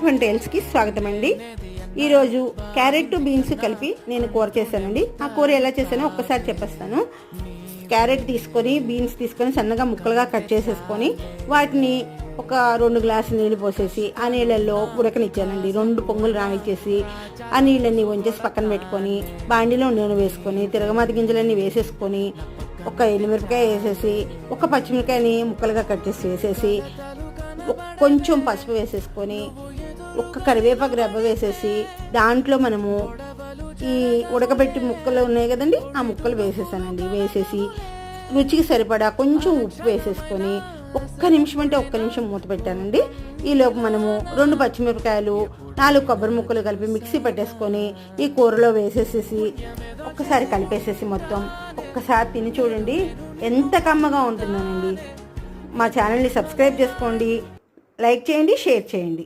వంటల్స్కి స్వాగతం అండి. ఈరోజు క్యారెట్ బీన్స్ కలిపి నేను కూర చేశానండి. ఆ కూర ఎలా చేశానో ఒక్కసారి చెప్పేస్తాను. క్యారెట్ తీసుకొని బీన్స్ తీసుకొని సన్నగా ముక్కలుగా కట్ చేసేసుకొని వాటిని ఒక 2 గ్లాసులు నీళ్ళు పోసేసి ఆ నీళ్ళల్లో ఉడకనిచ్చానండి. 2 పొంగులు రానిచ్చేసి ఆ నీళ్ళన్నీ వంచేసి పక్కన పెట్టుకొని బాండిలో నూనె వేసుకొని తిరగమాత గింజలన్నీ వేసేసుకొని ఒక ఎండుమిరపకాయ వేసేసి ఒక పచ్చిమిరపకాయని ముక్కలుగా కట్ చేసి వేసేసి కొంచెం పసుపు వేసేసుకొని ఒక్క కరివేపాకు రెబ్బ వేసేసి దాంట్లో మనము ఈ ఉడకబెట్టి ముక్కలు ఉన్నాయి కదండి, ఆ ముక్కలు వేసేసానండి. వేసేసి రుచికి సరిపడా కొంచెం ఉప్పు వేసేసుకొని ఒక్క నిమిషం మూత పెట్టానండి. ఈలోపు మనము 2 పచ్చిమిరపకాయలు 4 కొబ్బరి ముక్కలు కలిపి మిక్సీ పెట్టేసుకొని ఈ కూరలో వేసేసేసి ఒక్కసారి కలిపేసేసి మొత్తం ఒక్కసారి తిని చూడండి, ఎంత కమ్మగా ఉంటుందోనండి. మా ఛానల్ని సబ్స్క్రైబ్ చేసుకోండి, లైక్ చేయండి, షేర్ చేయండి.